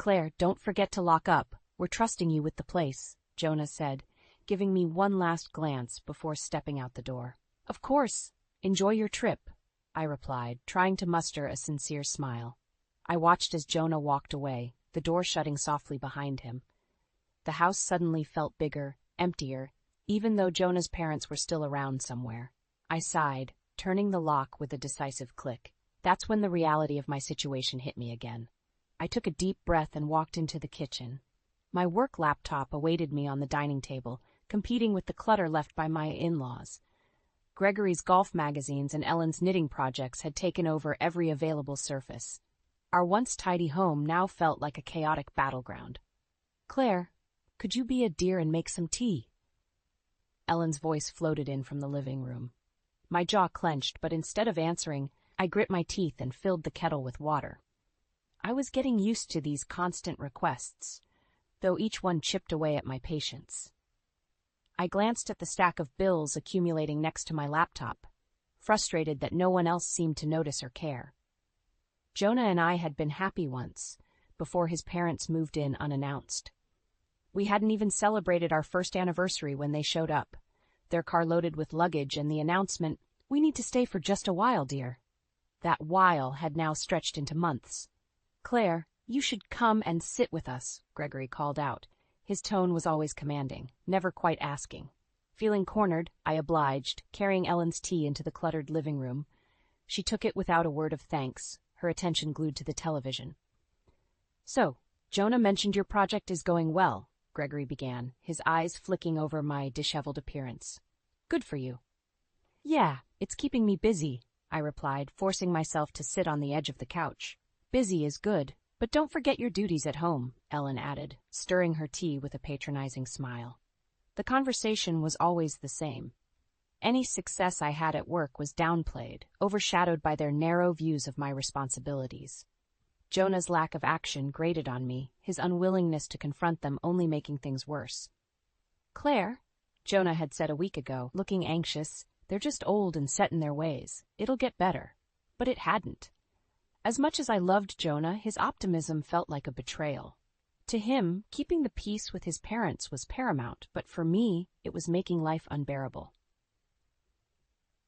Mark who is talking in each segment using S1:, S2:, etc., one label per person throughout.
S1: Claire, don't forget to lock up. We're trusting you with the place, Jonah said, giving me one last glance before stepping out the door. Of course. Enjoy your trip, I replied, trying to muster a sincere smile. I watched as Jonah walked away, the door shutting softly behind him. The house suddenly felt bigger, emptier, even though Jonah's parents were still around somewhere. I sighed, turning the lock with a decisive click. That's when the reality of my situation hit me again. I took a deep breath and walked into the kitchen. My work laptop awaited me on the dining table, competing with the clutter left by my in-laws. Gregory's golf magazines and Ellen's knitting projects had taken over every available surface. Our once tidy home now felt like a chaotic battleground. Claire, could you be a dear and make some tea? Ellen's voice floated in from the living room. My jaw clenched, but instead of answering, I grit my teeth and filled the kettle with water. I was getting used to these constant requests, though each one chipped away at my patience. I glanced at the stack of bills accumulating next to my laptop, frustrated that no one else seemed to notice or care. Jonah and I had been happy once, before his parents moved in unannounced. We hadn't even celebrated our first anniversary when they showed up, their car loaded with luggage and the announcement, "We need to stay for just a while, dear." That while had now stretched into months. Claire, you should come and sit with us, Gregory called out. His tone was always commanding, never quite asking. Feeling cornered, I obliged, carrying Ellen's tea into the cluttered living room. She took it without a word of thanks, her attention glued to the television. So, Jonah mentioned your project is going well, Gregory began, his eyes flicking over my disheveled appearance. Good for you. Yeah, it's keeping me busy, I replied, forcing myself to sit on the edge of the couch. Busy is good, but don't forget your duties at home, Ellen added, stirring her tea with a patronizing smile. The conversation was always the same. Any success I had at work was downplayed, overshadowed by their narrow views of my responsibilities. Jonah's lack of action grated on me, his unwillingness to confront them only making things worse. Claire, Jonah had said a week ago, looking anxious, they're just old and set in their ways. It'll get better. But it hadn't. As much as I loved Jonah, his optimism felt like a betrayal. To him, keeping the peace with his parents was paramount, but for me, it was making life unbearable.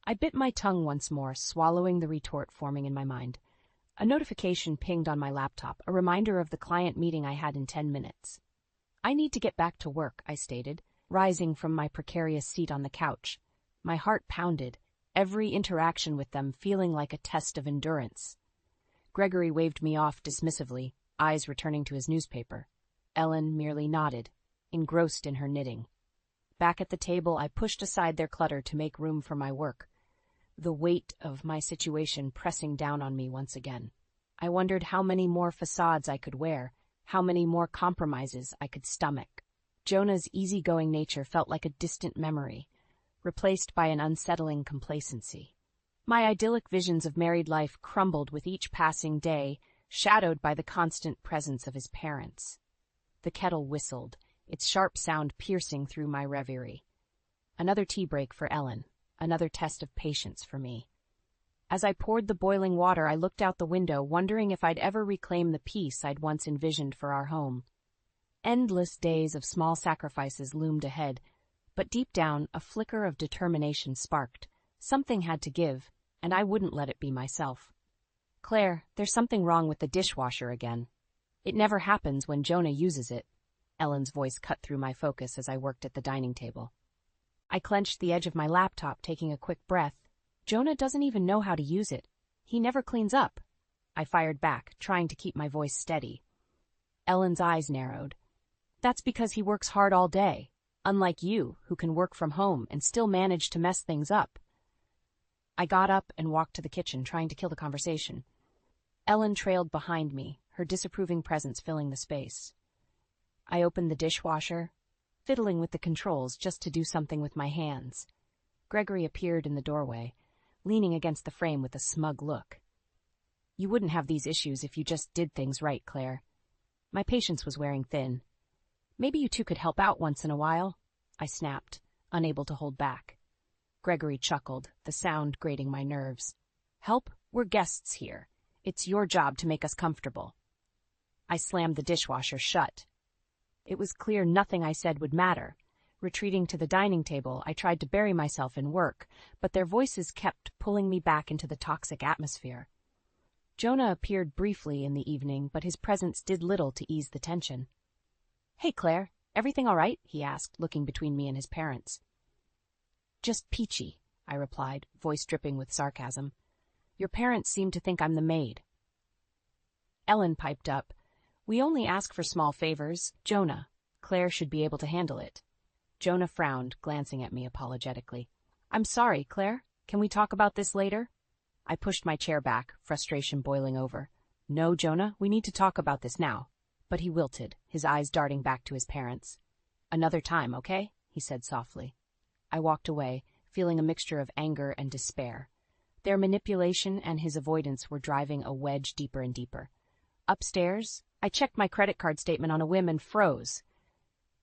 S1: I bit my tongue once more, swallowing the retort forming in my mind. A notification pinged on my laptop, a reminder of the client meeting I had in 10 minutes. I need to get back to work, I stated, rising from my precarious seat on the couch. My heart pounded, every interaction with them feeling like a test of endurance. Gregory waved me off dismissively, eyes returning to his newspaper. Ellen merely nodded, engrossed in her knitting. Back at the table, I pushed aside their clutter to make room for my work, the weight of my situation pressing down on me once again. I wondered how many more facades I could wear, how many more compromises I could stomach. Jonah's easygoing nature felt like a distant memory, replaced by an unsettling complacency. My idyllic visions of married life crumbled with each passing day, shadowed by the constant presence of his parents. The kettle whistled, its sharp sound piercing through my reverie. Another tea break for Ellen, another test of patience for me. As I poured the boiling water, I looked out the window, wondering if I'd ever reclaim the peace I'd once envisioned for our home. Endless days of small sacrifices loomed ahead, but deep down, a flicker of determination sparked. Something had to give, and I wouldn't let it be myself. Claire, there's something wrong with the dishwasher again. It never happens when Jonah uses it. Ellen's voice cut through my focus as I worked at the dining table. I clenched the edge of my laptop, taking a quick breath. Jonah doesn't even know how to use it. He never cleans up. I fired back, trying to keep my voice steady. Ellen's eyes narrowed. That's because he works hard all day, unlike you, who can work from home and still manage to mess things up. I got up and walked to the kitchen, trying to kill the conversation. Ellen trailed behind me, her disapproving presence filling the space. I opened the dishwasher, fiddling with the controls just to do something with my hands. Gregory appeared in the doorway, leaning against the frame with a smug look. You wouldn't have these issues if you just did things right, Claire. My patience was wearing thin. Maybe you two could help out once in a while, I snapped, unable to hold back. Gregory chuckled, the sound grating my nerves. Help? We're guests here. It's your job to make us comfortable. I slammed the dishwasher shut. It was clear nothing I said would matter. Retreating to the dining table, I tried to bury myself in work, but their voices kept pulling me back into the toxic atmosphere. Jonah appeared briefly in the evening, but his presence did little to ease the tension. "Hey, Claire, everything all right?" he asked, looking between me and his parents. "Just peachy," I replied, voice dripping with sarcasm. "Your parents seem to think I'm the maid." Ellen piped up. "We only ask for small favors. Jonah, Claire should be able to handle it." Jonah frowned, glancing at me apologetically. "I'm sorry, Claire. Can we talk about this later?" I pushed my chair back, frustration boiling over. "No, Jonah, we need to talk about this now." But he wilted, his eyes darting back to his parents. "Another time, okay?" he said softly. I walked away, feeling a mixture of anger and despair. Their manipulation and his avoidance were driving a wedge deeper and deeper. Upstairs, I checked my credit card statement on a whim and froze.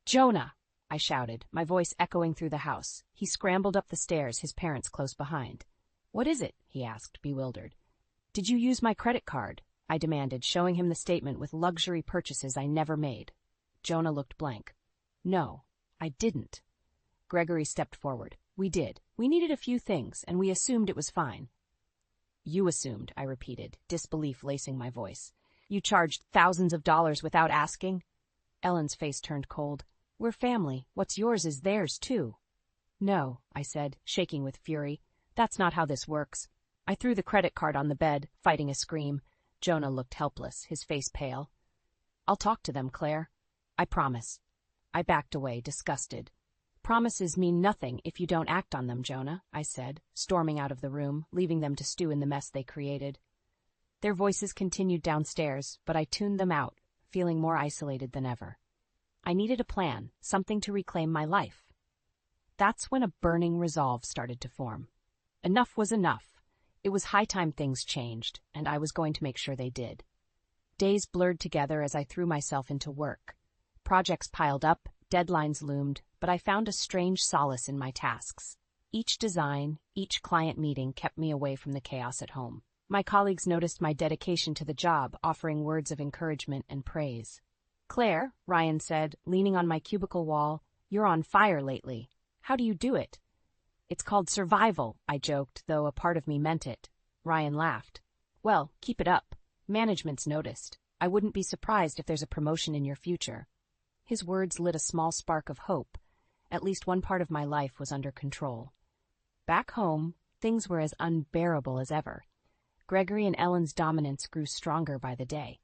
S1: "Jonah!" I shouted, my voice echoing through the house. He scrambled up the stairs, his parents close behind. "What is it?" he asked, bewildered. "Did you use my credit card?" I demanded, showing him the statement with luxury purchases I never made. Jonah looked blank. "No, I didn't." Gregory stepped forward. "We did. We needed a few things, and we assumed it was fine." "You assumed," I repeated, disbelief lacing my voice. "You charged thousands of dollars without asking?" Ellen's face turned cold. "We're family. What's yours is theirs, too." "No," I said, shaking with fury. "That's not how this works." I threw the credit card on the bed, fighting a scream. Jonah looked helpless, his face pale. "I'll talk to them, Claire. I promise." I backed away, disgusted. "Promises mean nothing if you don't act on them, Jonah," I said, storming out of the room, leaving them to stew in the mess they created. Their voices continued downstairs, but I tuned them out, feeling more isolated than ever. I needed a plan, something to reclaim my life. That's when a burning resolve started to form. Enough was enough. It was high time things changed, and I was going to make sure they did. Days blurred together as I threw myself into work. Projects piled up, deadlines loomed, but I found a strange solace in my tasks. Each design, each client meeting kept me away from the chaos at home. My colleagues noticed my dedication to the job, offering words of encouragement and praise. "Claire," Ryan said, leaning on my cubicle wall, "you're on fire lately. How do you do it?" "It's called survival," I joked, though a part of me meant it. Ryan laughed. "Well, keep it up. Management's noticed. I wouldn't be surprised if there's a promotion in your future." His words lit a small spark of hope. At least one part of my life was under control. Back home, things were as unbearable as ever. Gregory and Ellen's dominance grew stronger by the day.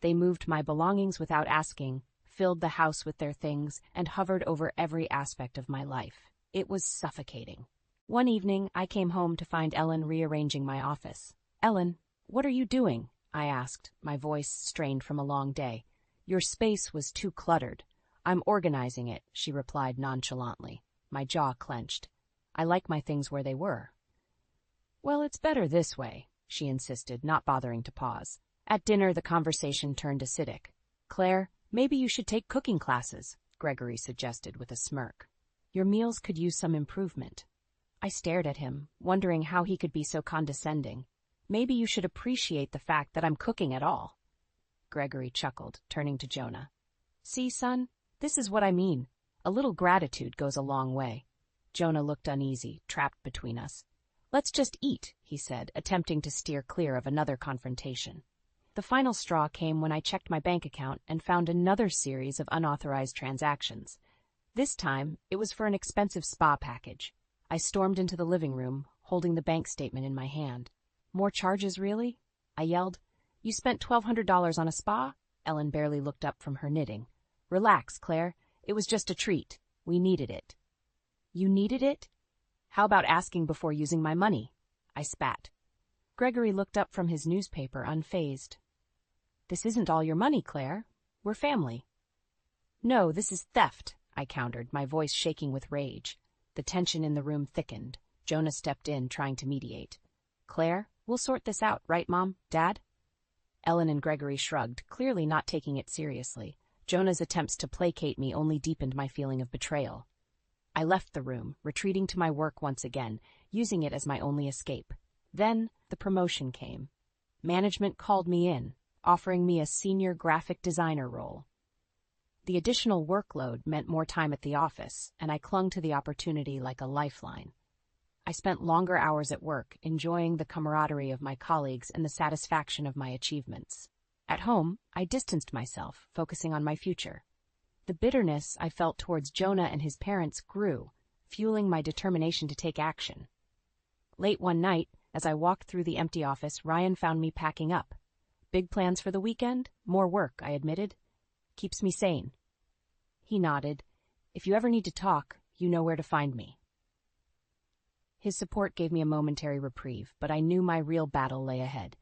S1: They moved my belongings without asking, filled the house with their things, and hovered over every aspect of my life. It was suffocating. One evening, I came home to find Ellen rearranging my office. "Ellen, what are you doing?" I asked, my voice strained from a long day. "Your space was too cluttered." "I'm organizing it," she replied nonchalantly. My jaw clenched. "I like my things where they were." "Well, it's better this way," she insisted, not bothering to pause. At dinner, the conversation turned acidic. "Claire, maybe you should take cooking classes," Gregory suggested with a smirk. "Your meals could use some improvement." I stared at him, wondering how he could be so condescending. "Maybe you should appreciate the fact that I'm cooking at all." Gregory chuckled, turning to Jonah. "See, son, this is what I mean. A little gratitude goes a long way." Jonah looked uneasy, trapped between us. "Let's just eat," he said, attempting to steer clear of another confrontation. The final straw came when I checked my bank account and found another series of unauthorized transactions. This time, it was for an expensive spa package. I stormed into the living room, holding the bank statement in my hand. "More charges, really?" I yelled. "You spent $1,200 on a spa?" Ellen barely looked up from her knitting. "Relax, Claire. It was just a treat. We needed it." "You needed it? How about asking before using my money?" I spat. Gregory looked up from his newspaper, unfazed. "This isn't all your money, Claire. We're family." "No, this is theft," I countered, my voice shaking with rage. The tension in the room thickened. Jonah stepped in, trying to mediate. "Claire, we'll sort this out, right, Mom? Dad?" Ellen and Gregory shrugged, clearly not taking it seriously. Jonah's attempts to placate me only deepened my feeling of betrayal. I left the room, retreating to my work once again, using it as my only escape. Then the promotion came. Management called me in. offering me a senior graphic designer role. The additional workload meant more time at the office, and I clung to the opportunity like a lifeline. I spent longer hours at work, enjoying the camaraderie of my colleagues and the satisfaction of my achievements. At home, I distanced myself, focusing on my future. The bitterness I felt towards Jonah and his parents grew, fueling my determination to take action. Late one night, as I walked through the empty office, Ryan found me packing up. "Big plans for the weekend? More work," I admitted. "Keeps me sane." He nodded. "If you ever need to talk, you know where to find me." His support gave me a momentary reprieve, but I knew my real battle lay ahead.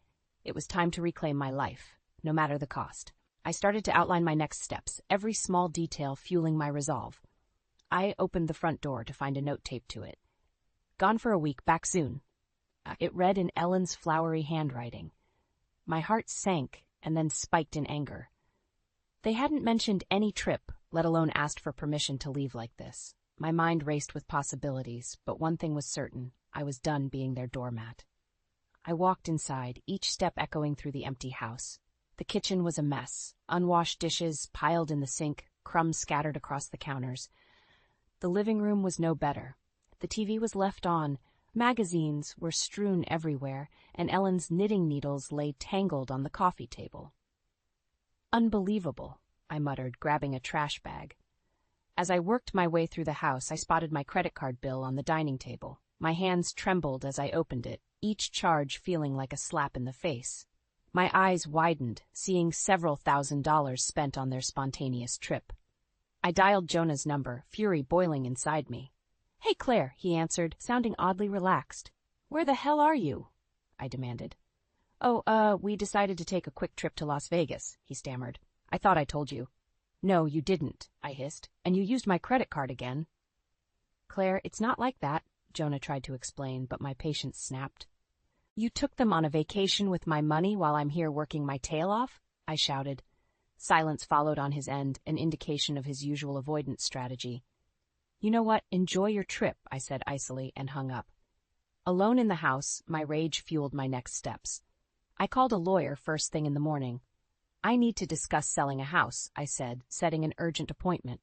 S1: It was time to reclaim my life, no matter the cost. I started to outline my next steps, every small detail fueling my resolve. I opened the front door to find a note taped to it. "Gone for a week, back soon." It read in Ellen's flowery handwriting. My heart sank and then spiked in anger. They hadn't mentioned any trip, let alone asked for permission to leave like this. My mind raced with possibilities, but one thing was certain: I was done being their doormat. I walked inside, each step echoing through the empty house. The kitchen was a mess, unwashed dishes piled in the sink, crumbs scattered across the counters. The living room was no better. The TV was left on, magazines were strewn everywhere, and Ellen's knitting needles lay tangled on the coffee table. "Unbelievable," I muttered, grabbing a trash bag. As I worked my way through the house, I spotted my credit card bill on the dining table. My hands trembled as I opened it, each charge feeling like a slap in the face. My eyes widened, seeing several $1,000s spent on their spontaneous trip. I dialed Jonah's number, fury boiling inside me. "Hey, Claire," he answered, sounding oddly relaxed. "Where the hell are you?" I demanded. We decided to take a quick trip to Las Vegas," he stammered. "I thought I told you." "No, you didn't," I hissed. "And you used my credit card again." "Claire, it's not like that," Jonah tried to explain, but my patience snapped. "You took them on a vacation with my money while I'm here working my tail off?" I shouted. Silence followed on his end, an indication of his usual avoidance strategy. "You know what? Enjoy your trip," I said icily, and hung up. Alone in the house, my rage fueled my next steps. I called a lawyer first thing in the morning. "I need to discuss selling a house," I said, setting an urgent appointment.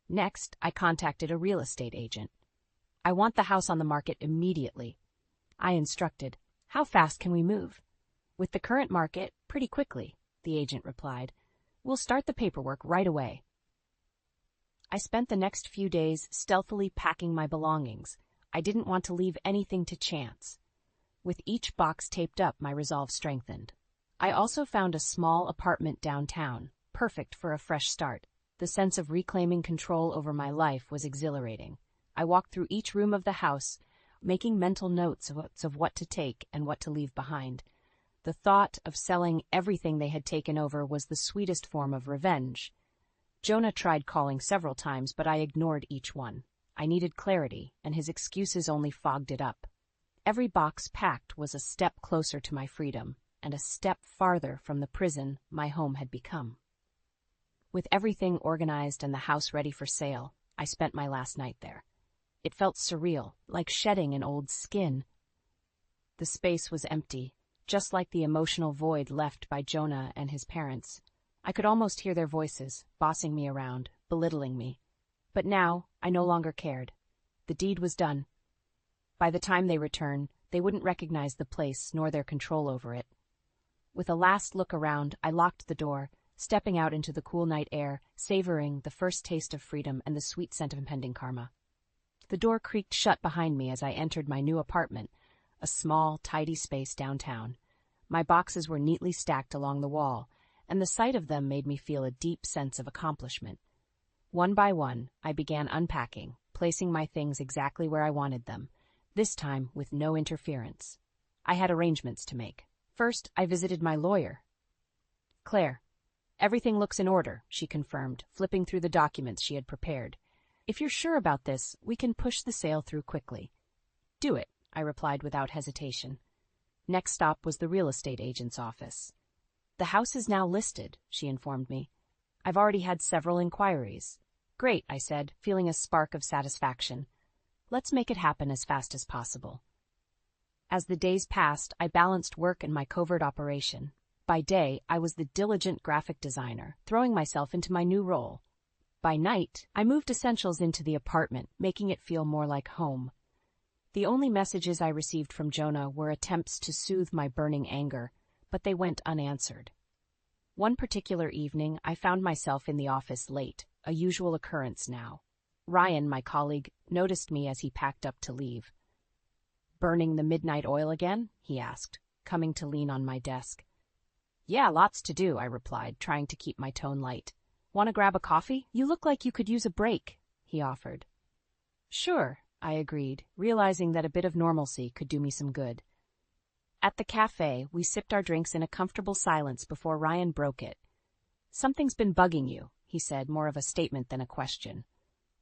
S1: Next, I contacted a real estate agent. "I want the house on the market immediately." I instructed. "How fast can we move?" "With the current market, pretty quickly," the agent replied. "We'll start the paperwork right away." I spent the next few days stealthily packing my belongings. I didn't want to leave anything to chance. With each box taped up, my resolve strengthened. I also found a small apartment downtown, perfect for a fresh start. The sense of reclaiming control over my life was exhilarating. I walked through each room of the house, making mental notes of what to take and what to leave behind. The thought of selling everything they had taken over was the sweetest form of revenge. Jonah tried calling several times, but I ignored each one. I needed clarity, and his excuses only fogged it up. Every box packed was a step closer to my freedom, and a step farther from the prison my home had become. With everything organized and the house ready for sale, I spent my last night there. It felt surreal, like shedding an old skin. The space was empty, just like the emotional void left by Jonah and his parents. I could almost hear their voices, bossing me around, belittling me. But now, I no longer cared. The deed was done. By the time they returned, they wouldn't recognize the place nor their control over it. With a last look around, I locked the door, stepping out into the cool night air, savoring the first taste of freedom and the sweet scent of impending karma. The door creaked shut behind me as I entered my new apartment, a small, tidy space downtown. My boxes were neatly stacked along the wall, and the sight of them made me feel a deep sense of accomplishment. One by one, I began unpacking, placing my things exactly where I wanted them, this time with no interference. I had arrangements to make. First, I visited my lawyer. "Claire, everything looks in order," she confirmed, flipping through the documents she had prepared. "If you're sure about this, we can push the sale through quickly." "Do it," I replied without hesitation. Next stop was the real estate agent's office. "The house is now listed," she informed me. "I've already had several inquiries." "Great," I said, feeling a spark of satisfaction. "Let's make it happen as fast as possible." As the days passed, I balanced work and my covert operation. By day, I was the diligent graphic designer, throwing myself into my new role. By night, I moved essentials into the apartment, making it feel more like home. The only messages I received from Jonah were attempts to soothe my burning anger, but they went unanswered. One particular evening, I found myself in the office late, a usual occurrence now. Ryan, my colleague, noticed me as he packed up to leave. "Burning the midnight oil again?" he asked, coming to lean on my desk. "Yeah, lots to do," I replied, trying to keep my tone light. "Want to grab a coffee? You look like you could use a break," he offered. "Sure," I agreed, realizing that a bit of normalcy could do me some good. At the cafe, we sipped our drinks in a comfortable silence before Ryan broke it. "Something's been bugging you," he said, more of a statement than a question.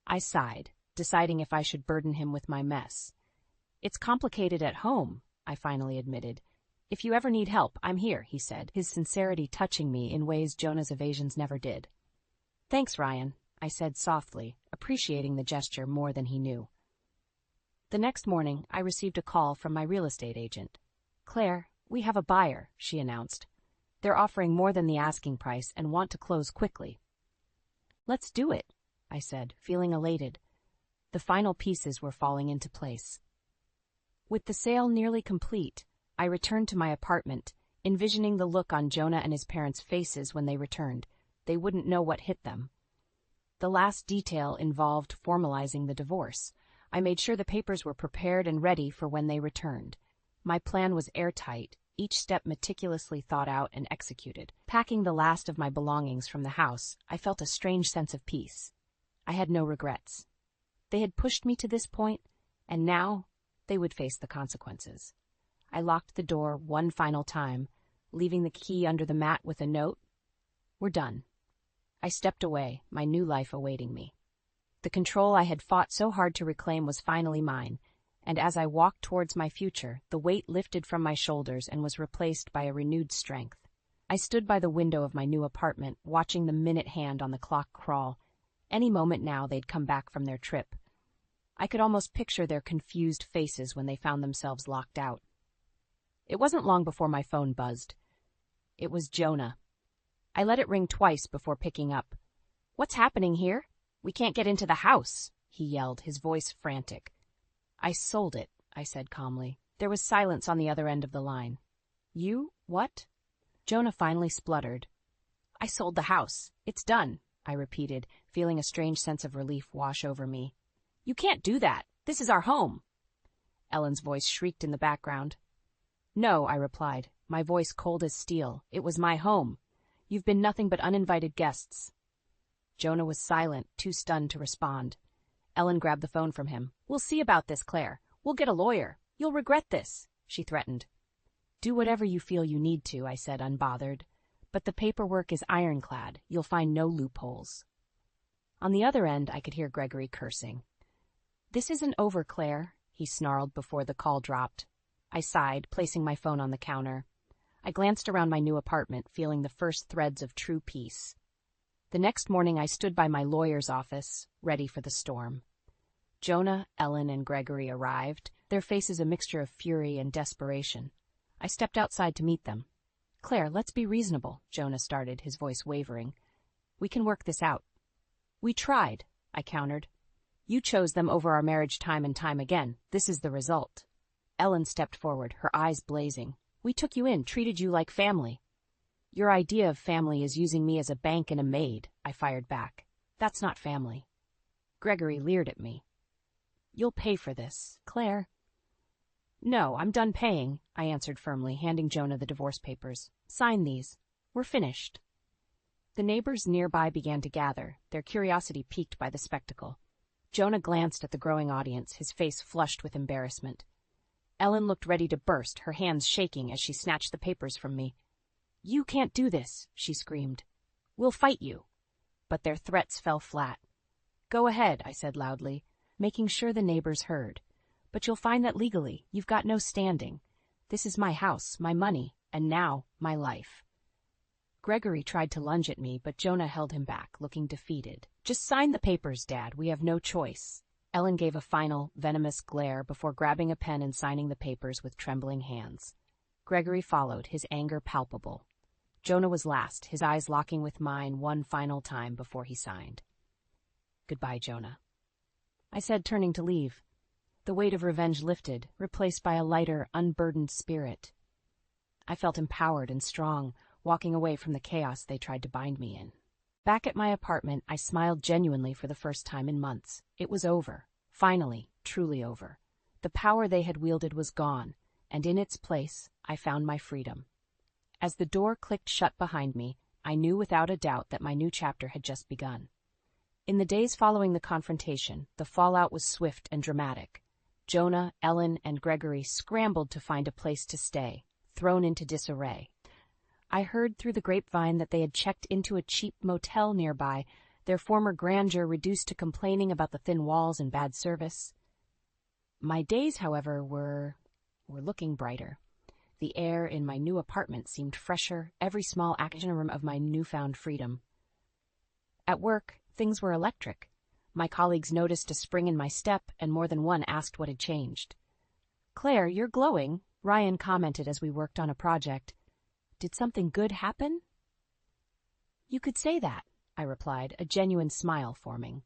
S1: I sighed, deciding if I should burden him with my mess. "It's complicated at home," I finally admitted. "If you ever need help, I'm here," he said, his sincerity touching me in ways Jonah's evasions never did. "Thanks, Ryan," I said softly, appreciating the gesture more than he knew. The next morning, I received a call from my real estate agent. "Claire, we have a buyer," she announced. "They're offering more than the asking price and want to close quickly." "Let's do it," I said, feeling elated. The final pieces were falling into place. With the sale nearly complete, I returned to my apartment, envisioning the look on Jonah and his parents' faces when they returned. They wouldn't know what hit them. The last detail involved formalizing the divorce. I made sure the papers were prepared and ready for when they returned. My plan was airtight, each step meticulously thought out and executed. Packing the last of my belongings from the house, I felt a strange sense of peace. I had no regrets. They had pushed me to this point, and now they would face the consequences. I locked the door one final time, leaving the key under the mat with a note. "We're done." I stepped away, my new life awaiting me. The control I had fought so hard to reclaim was finally mine, and as I walked towards my future, the weight lifted from my shoulders and was replaced by a renewed strength. I stood by the window of my new apartment, watching the minute hand on the clock crawl. Any moment now they'd come back from their trip. I could almost picture their confused faces when they found themselves locked out. It wasn't long before my phone buzzed. It was Jonah. I let it ring twice before picking up. "What's happening here? We can't get into the house," he yelled, his voice frantic. "I sold it," I said calmly. There was silence on the other end of the line. "You? What?" Jonah finally spluttered. "I sold the house. It's done," I repeated, feeling a strange sense of relief wash over me. "You can't do that. This is our home." Ellen's voice shrieked in the background. "No," I replied, my voice cold as steel. "It was my home. You've been nothing but uninvited guests." Jonah was silent, too stunned to respond. Ellen grabbed the phone from him. "We'll see about this, Claire. We'll get a lawyer. You'll regret this," she threatened. "Do whatever you feel you need to," I said, unbothered. "But the paperwork is ironclad. You'll find no loopholes." On the other end, I could hear Gregory cursing. "This isn't over, Claire," he snarled before the call dropped. I sighed, placing my phone on the counter. I glanced around my new apartment, feeling the first threads of true peace. The next morning I stood by my lawyer's office, ready for the storm. Jonah, Ellen, and Gregory arrived, their faces a mixture of fury and desperation. I stepped outside to meet them. "Claire, let's be reasonable," Jonah started, his voice wavering. "We can work this out." "We tried," I countered. "You chose them over our marriage time and time again. This is the result." Ellen stepped forward, her eyes blazing. "We took you in, treated you like family." "Your idea of family is using me as a bank and a maid," I fired back. "That's not family." Gregory leered at me. "You'll pay for this, Claire." "No, I'm done paying," I answered firmly, handing Jonah the divorce papers. "Sign these. We're finished." The neighbors nearby began to gather, their curiosity piqued by the spectacle. Jonah glanced at the growing audience, his face flushed with embarrassment. Ellen looked ready to burst, her hands shaking as she snatched the papers from me. "You can't do this," she screamed. "We'll fight you." But their threats fell flat. "Go ahead," I said loudly, making sure the neighbors heard. "But you'll find that legally, you've got no standing. This is my house, my money, and now, my life." Gregory tried to lunge at me, but Jonah held him back, looking defeated. "Just sign the papers, Dad. We have no choice." Ellen gave a final, venomous glare before grabbing a pen and signing the papers with trembling hands. Gregory followed, his anger palpable. Jonah was last, his eyes locking with mine one final time before he signed. "Goodbye, Jonah," I said, turning to leave. The weight of revenge lifted, replaced by a lighter, unburdened spirit. I felt empowered and strong, walking away from the chaos they tried to bind me in. Back at my apartment, I smiled genuinely for the first time in months. It was over. Finally, truly over. The power they had wielded was gone, and in its place, I found my freedom. As the door clicked shut behind me, I knew without a doubt that my new chapter had just begun. In the days following the confrontation, the fallout was swift and dramatic. Jonah, Ellen, and Gregory scrambled to find a place to stay, thrown into disarray. I heard through the grapevine that they had checked into a cheap motel nearby, their former grandeur reduced to complaining about the thin walls and bad service. My days, however, were looking brighter. The air in my new apartment seemed fresher, every small action of my newfound freedom. At work, things were electric. My colleagues noticed a spring in my step, and more than one asked what had changed. "Claire, you're glowing," Ryan commented as we worked on a project. "Did something good happen?" "You could say that," I replied, a genuine smile forming.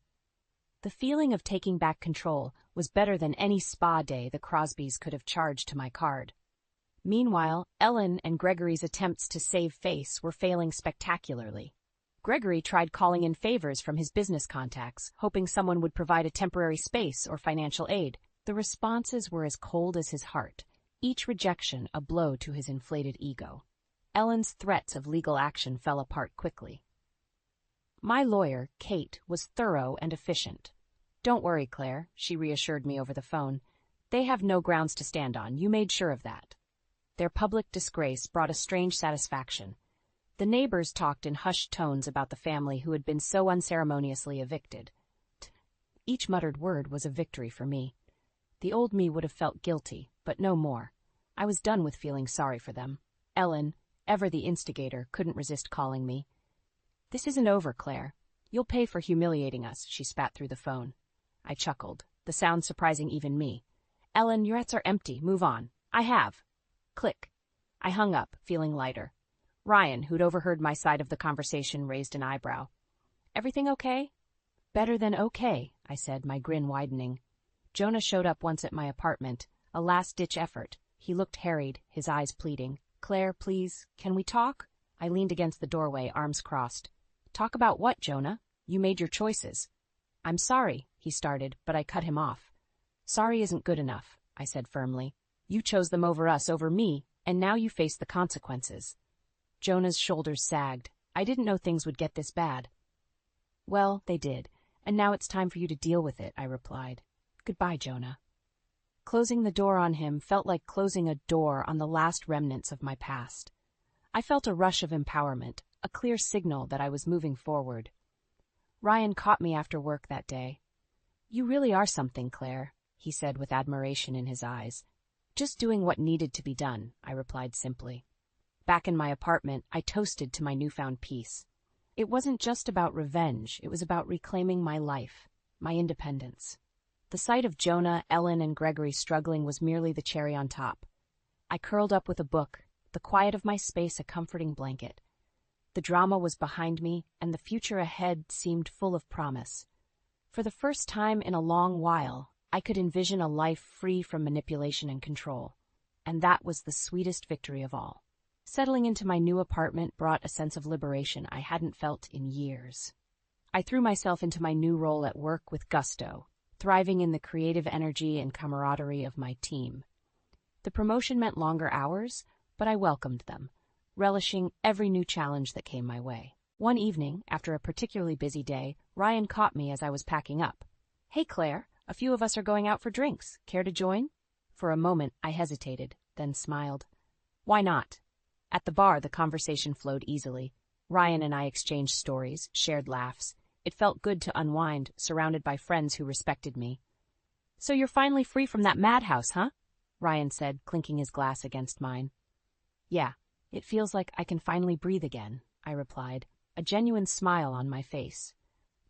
S1: The feeling of taking back control was better than any spa day the Crosbys could have charged to my card. Meanwhile, Ellen and Gregory's attempts to save face were failing spectacularly. Gregory tried calling in favors from his business contacts, hoping someone would provide a temporary space or financial aid. The responses were as cold as his heart, each rejection a blow to his inflated ego. Ellen's threats of legal action fell apart quickly. My lawyer, Kate, was thorough and efficient. "Don't worry, Claire," she reassured me over the phone. "They have no grounds to stand on. You made sure of that." Their public disgrace brought a strange satisfaction. The neighbors talked in hushed tones about the family who had been so unceremoniously evicted. Each muttered word was a victory for me. The old me would have felt guilty, but no more. I was done with feeling sorry for them. Ellen, ever the instigator, couldn't resist calling me. "This isn't over, Claire. You'll pay for humiliating us," she spat through the phone. I chuckled, the sound surprising even me. "Ellen, your threats are empty. Move on." "I have." Click. I hung up, feeling lighter. Ryan, who'd overheard my side of the conversation, raised an eyebrow. "Everything okay?" "Better than okay," I said, my grin widening. Jonah showed up once at my apartment, a last-ditch effort. He looked harried, his eyes pleading. "Claire, please, can we talk?" I leaned against the doorway, arms crossed. "Talk about what, Jonah? You made your choices." "I'm sorry," he started, but I cut him off. "Sorry isn't good enough," I said firmly. "You chose them over us, over me, and now you face the consequences." Jonah's shoulders sagged. I didn't know things would get this bad. "Well, they did, and now it's time for you to deal with it," I replied. "Goodbye, Jonah." Closing the door on him felt like closing a door on the last remnants of my past. I felt a rush of empowerment, a clear signal that I was moving forward. Ryan caught me after work that day. "You really are something, Claire," he said with admiration in his eyes. "Just doing what needed to be done," I replied simply. Back in my apartment, I toasted to my newfound peace. It wasn't just about revenge, it was about reclaiming my life, my independence. The sight of Jonah, Ellen, and Gregory struggling was merely the cherry on top. I curled up with a book, the quiet of my space a comforting blanket. The drama was behind me, and the future ahead seemed full of promise. For the first time in a long while, I could envision a life free from manipulation and control. And that was the sweetest victory of all. Settling into my new apartment brought a sense of liberation I hadn't felt in years. I threw myself into my new role at work with gusto, thriving in the creative energy and camaraderie of my team. The promotion meant longer hours, but I welcomed them, relishing every new challenge that came my way. One evening, after a particularly busy day, Ryan caught me as I was packing up. "Hey, Claire, a few of us are going out for drinks. Care to join?" For a moment, I hesitated, then smiled. "Why not?" At the bar, the conversation flowed easily. Ryan and I exchanged stories, shared laughs. It felt good to unwind, surrounded by friends who respected me. "So you're finally free from that madhouse, huh?" Ryan said, clinking his glass against mine. "Yeah, it feels like I can finally breathe again," I replied, a genuine smile on my face.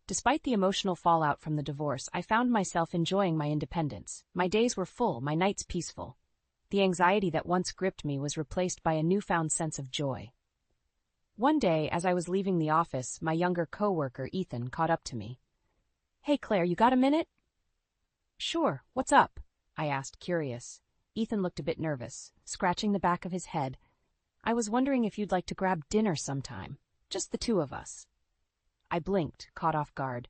S1: Despite the emotional fallout from the divorce, I found myself enjoying my independence. My days were full, my nights peaceful. The anxiety that once gripped me was replaced by a newfound sense of joy. One day, as I was leaving the office, my younger coworker, Ethan, caught up to me. "Hey, Claire, you got a minute?" "Sure, what's up?" I asked, curious. Ethan looked a bit nervous, scratching the back of his head. "I was wondering if you'd like to grab dinner sometime. Just the two of us." I blinked, caught off guard.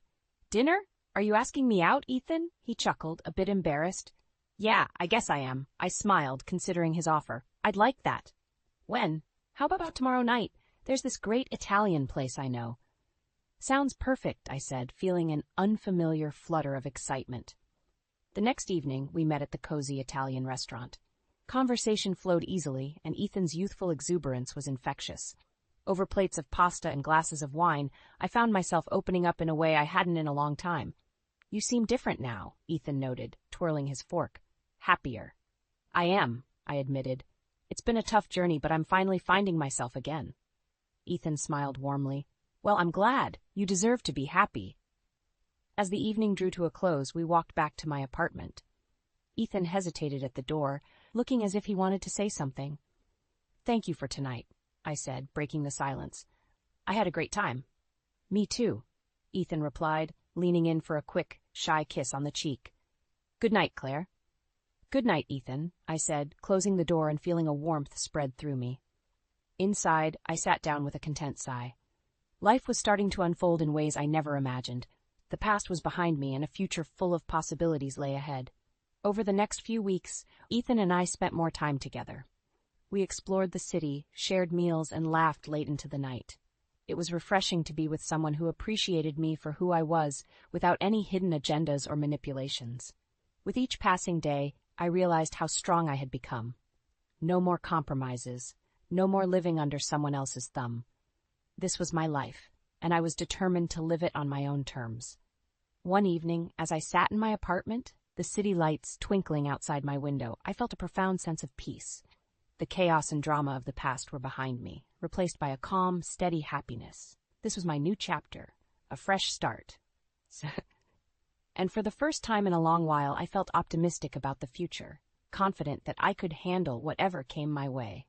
S1: "Dinner? Are you asking me out, Ethan?" He chuckled, a bit embarrassed. "Yeah, I guess I am." I smiled, considering his offer. "I'd like that." "When? How about tomorrow night? There's this great Italian place I know." "Sounds perfect," I said, feeling an unfamiliar flutter of excitement. The next evening, we met at the cozy Italian restaurant. Conversation flowed easily, and Ethan's youthful exuberance was infectious. Over plates of pasta and glasses of wine, I found myself opening up in a way I hadn't in a long time. "You seem different now," Ethan noted, twirling his fork. "Happier." "I am," I admitted. "It's been a tough journey, but I'm finally finding myself again." Ethan smiled warmly. "Well, I'm glad. You deserve to be happy." As the evening drew to a close, we walked back to my apartment. Ethan hesitated at the door, looking as if he wanted to say something. "Thank you for tonight," I said, breaking the silence. "I had a great time." "Me too," Ethan replied, leaning in for a quick, shy kiss on the cheek. "Good night, Claire." "Good night, Ethan," I said, closing the door and feeling a warmth spread through me. Inside, I sat down with a content sigh. Life was starting to unfold in ways I never imagined. The past was behind me, and a future full of possibilities lay ahead. Over the next few weeks, Ethan and I spent more time together. We explored the city, shared meals, and laughed late into the night. It was refreshing to be with someone who appreciated me for who I was, without any hidden agendas or manipulations. With each passing day, I realized how strong I had become. No more compromises, no more living under someone else's thumb. This was my life, and I was determined to live it on my own terms. One evening, as I sat in my apartment, the city lights twinkling outside my window, I felt a profound sense of peace. The chaos and drama of the past were behind me, replaced by a calm, steady happiness. This was my new chapter, a fresh start. And for the first time in a long while, I felt optimistic about the future, confident that I could handle whatever came my way.